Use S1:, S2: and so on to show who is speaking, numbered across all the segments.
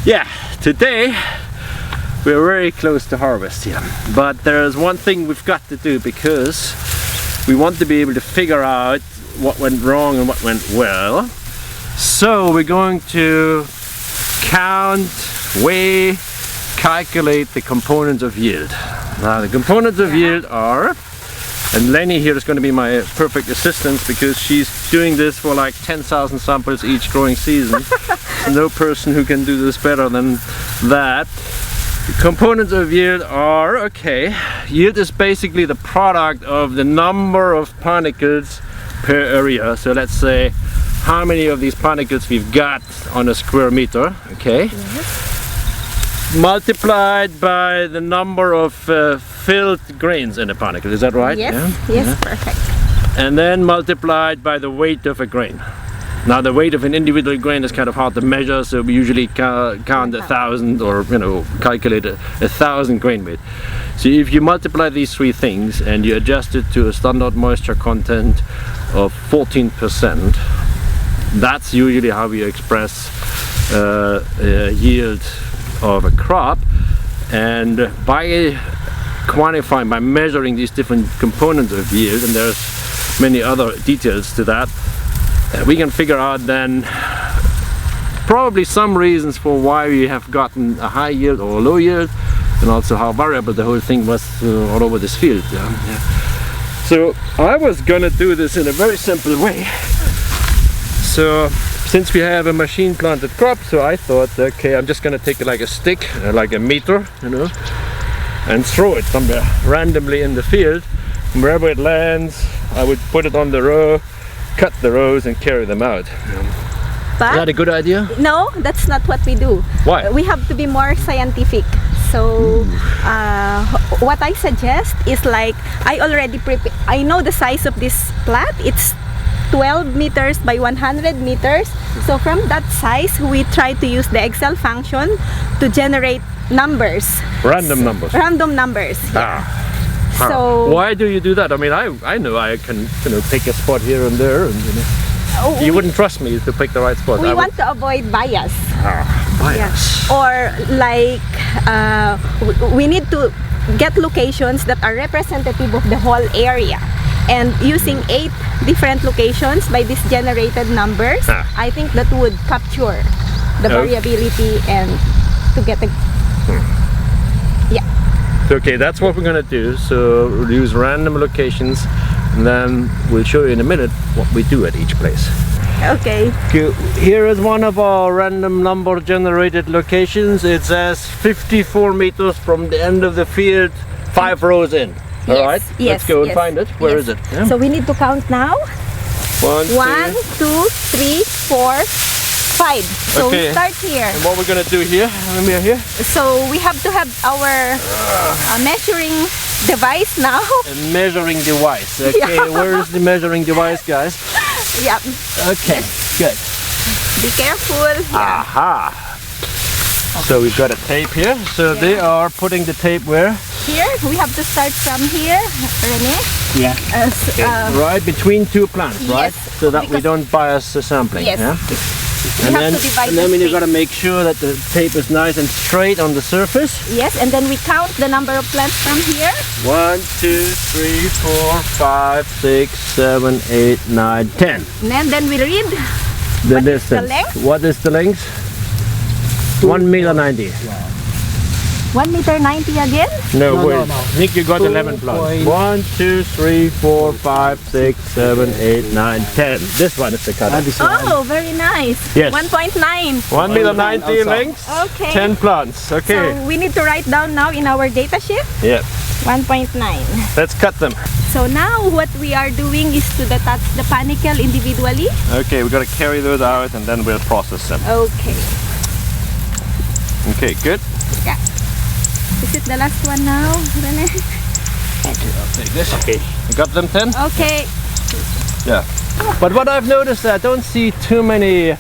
S1: Yeah, today we're very close to harvest here, but there's one thing we've got to do because we want to be able to figure out what went wrong and what went well. So we're going to count, weigh, calculate the components of yield. Now the components of yield are, and Lenny here is going to be my perfect assistant because she's doing this for like 10,000 samples each growing season. No person who can do this better than that. The components of yield are, okay, yield is basically the product of the number of particles per area. So let's say how many of these particles we've got on a square meter, okay? Multiplied by the number of filled grains in a particle, is that right?
S2: Yes,
S1: yeah?
S2: yes, perfect.
S1: And then multiplied by the weight of a grain. Now the weight of an individual grain is kind of hard to measure, so we usually count 1,000 or calculate 1,000 grain weight. So if you multiply these three things and you adjust it to a standard moisture content of 14%, that's usually how we express yield of a crop. And by quantifying, by measuring these different components of yield, and there's many other details to that, we can figure out then probably some reasons for why we have gotten a high yield or a low yield, and also how variable the whole thing was all over this field. So I was gonna do this in a very simple way. So since we have a machine planted crop, so I thought, okay, I'm just gonna take like a stick, like a meter, and throw it somewhere randomly in the field. And wherever it lands, I would put it on the row, cut the rows and carry them out.
S2: But
S1: is that a good idea?
S2: no, that's not what we do.
S1: Why?
S2: We have to be more scientific. So what I suggest is, like, I know the size of this plot. It's 12 meters by 100 meters. So from that size, we try to use the Excel function to generate numbers.
S1: Random numbers.
S2: Random numbers. Yeah. So
S1: why do you do that? I mean, I know I can pick a spot here and there, and you wouldn't trust me to pick the right spot.
S2: We want to avoid bias.
S1: Bias.
S2: Yeah. Or like we need to get locations that are representative of the whole area. And using 8 different locations by these generated numbers, I think that would capture the variability and to get a
S1: Okay, that's what we're gonna do. So we'll use random locations, and then we'll show you in a minute what we do at each place.
S2: Okay.
S1: Here is one of our random number generated locations. It says 54 meters from the end of the field, 5 rows in. All right,
S2: yes,
S1: let's go and find it. Where is it? Yeah.
S2: So we need to count now. 1, 2, 3, 4, 5. So we start here.
S1: And what we're gonna do here, when we are here?
S2: So we have to have our measuring device now.
S1: A measuring device. Okay,
S2: Yeah.
S1: where is the measuring device, guys?
S2: Yeah.
S1: Okay, good.
S2: Be careful. Yeah.
S1: Aha! So we've got a tape here. So they are putting the tape where?
S2: Here, we have to start from here, Rene.
S1: Yeah. Right between 2 plants, right?
S2: Yes,
S1: So that we don't bias the sampling.
S2: Yes.
S1: Yeah?
S2: We have to divide
S1: and then
S2: the
S1: we've got to
S2: space.
S1: make sure that the tape is nice and straight on the surface.
S2: Yes, and then we count the number of plants from here.
S1: 1, 2, 3, 4, 5, 6, 7, 8, 9, 10.
S2: And then we read
S1: The
S2: what is
S1: distance.
S2: the length.
S1: What is the length? 1 meter 90.
S2: 1 meter 90 again.
S1: No,
S3: No,
S1: wait.
S3: no.
S1: Nick, you got 11 plants. 1, 2, 3, 4, 5, 6, 7, 8, 9, 10. This one is the cutter.
S2: Oh, very nice.
S1: Yes.
S2: 1.9.
S1: 1 meter 90 length.
S2: Okay.
S1: 10 plants. Okay.
S2: So we need to write down now in our data sheet
S1: Yeah.
S2: 1.9.
S1: Let's cut them.
S2: So now what we are doing is to detach the panicle individually.
S1: Okay, we got to carry those out and then we'll process them.
S2: Okay.
S1: Okay, good.
S2: Yeah. Is it the last one now, Rene?
S1: Okay, I'll take this. Okay. You got them 10?
S2: Okay.
S1: Yeah. But what I've noticed, I don't see too many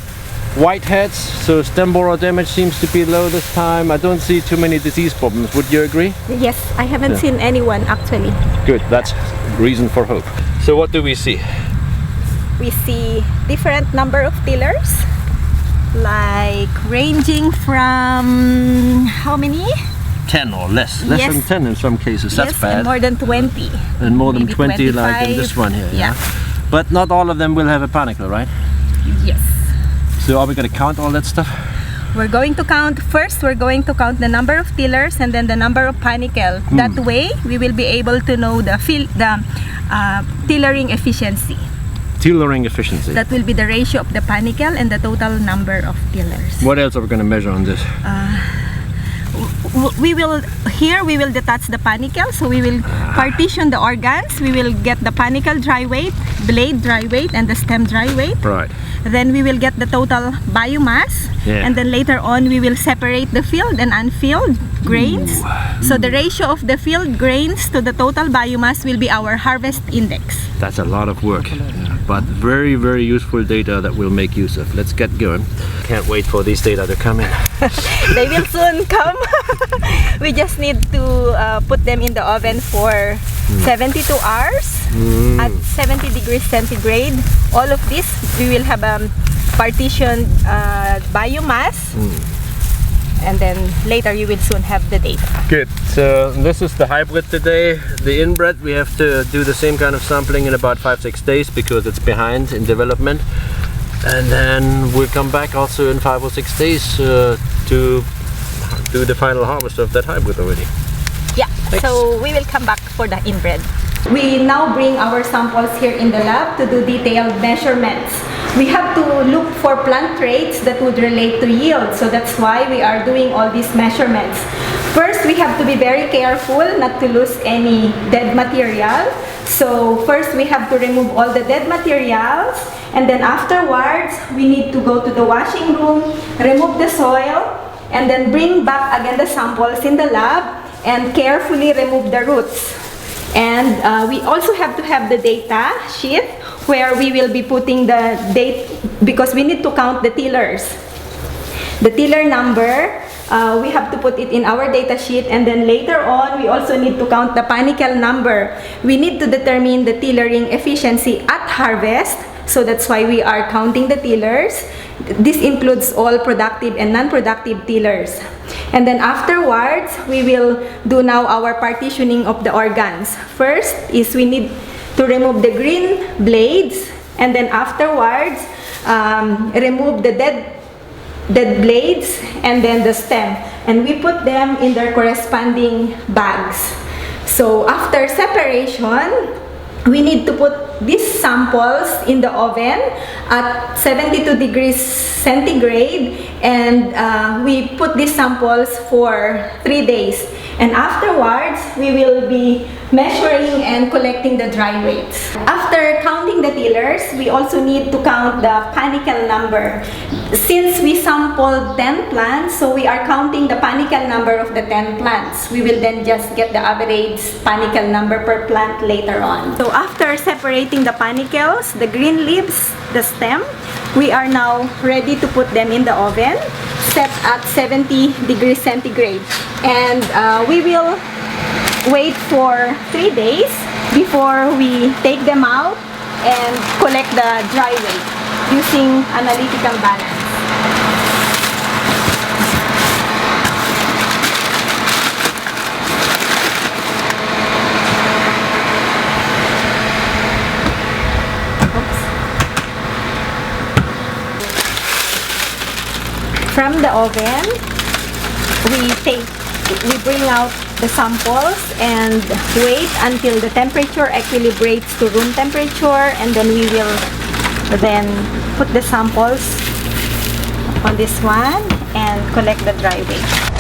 S1: whiteheads, so stem borer damage seems to be low this time. I don't see too many disease problems. Would you agree?
S2: Yes, I haven't seen anyone actually.
S1: Good, that's reason for hope. So what do we see?
S2: We see different number of tillers. like ranging from how many?
S1: 10 or less. Less
S2: Yes.
S1: than 10 in some cases. That's
S2: Yes,
S1: bad.
S2: and more than 20.
S1: And more than
S2: maybe
S1: 20 like in this
S2: 25.
S1: one here.
S2: Yeah.
S1: But not all of them will have a panicle, right?
S2: Yes.
S1: So are we going to count all that stuff?
S2: We're going to count first. We're going to count the number of tillers and then the number of panicle. That way, we will be able to know the tillering efficiency.
S1: Tillering efficiency.
S2: That will be the ratio of the panicle and the total number of tillers.
S1: What else are we going to measure on this?
S2: We will detach the panicle, so we will partition the organs. We will get the panicle dry weight, blade dry weight, and the stem dry weight.
S1: Right.
S2: Then we will get the total biomass,
S1: Yeah.
S2: and then later on we will separate the field and unfilled grains. So the ratio of the field grains to the total biomass will be our harvest index.
S1: That's a lot of work, but very, very useful data that we'll make use of. Let's get going. Can't wait for these data to come in.
S2: They will soon come. We just need to put them in the oven for 72 hours at 70 degrees centigrade. All of this, we will have partitioned biomass, and then later you will soon have the data.
S1: Good. So this is the hybrid today. The inbred, we have to do the same kind of sampling in about 5-6 days because it's behind in development. And then we'll come back also in 5 or 6 days to do the final harvest of that hybrid already.
S2: Yeah, so we will come back for the inbred. We now bring our samples here in the lab to do detailed measurements. We have to look for plant traits that would relate to yield, so that's why we are doing all these measurements. First, we have to be very careful not to lose any dead material. So first we have to remove all the dead materials, and then afterwards we need to go to the washing room, remove the soil, and then bring back again the samples in the lab and carefully remove the roots. And we also have to have the data sheet where we will be putting the date, because we need to count the tillers. The tiller number, we have to put it in our data sheet, and then later on we also need to count the panicle number. We need to determine the tillering efficiency at harvest, so that's why we are counting the tillers. This includes all productive and non-productive tillers. And then afterwards, we will do now our partitioning of the organs. First is we need to remove the green blades, and then afterwards remove the dead blades and then the stem, and we put them in their corresponding bags. So after separation, we need to put these samples in the oven at 72 degrees centigrade, and we put these samples for 3 days. And afterwards, we will be measuring and collecting the dry weights. After counting the tillers, we also need to count the panicle number. Since we sampled 10 plants, so we are counting the panicle number of the 10 plants. We will then just get the average panicle number per plant later on. So after separating the panicles, the green leaves, the stem, we are now ready to put them in the oven, set at 70 degrees centigrade. And we will wait for 3 days before we take them out and collect the dry weight using analytical balance. From the oven, we bring out the samples and wait until the temperature equilibrates to room temperature, and then we will then put the samples on this one and collect the dry weight.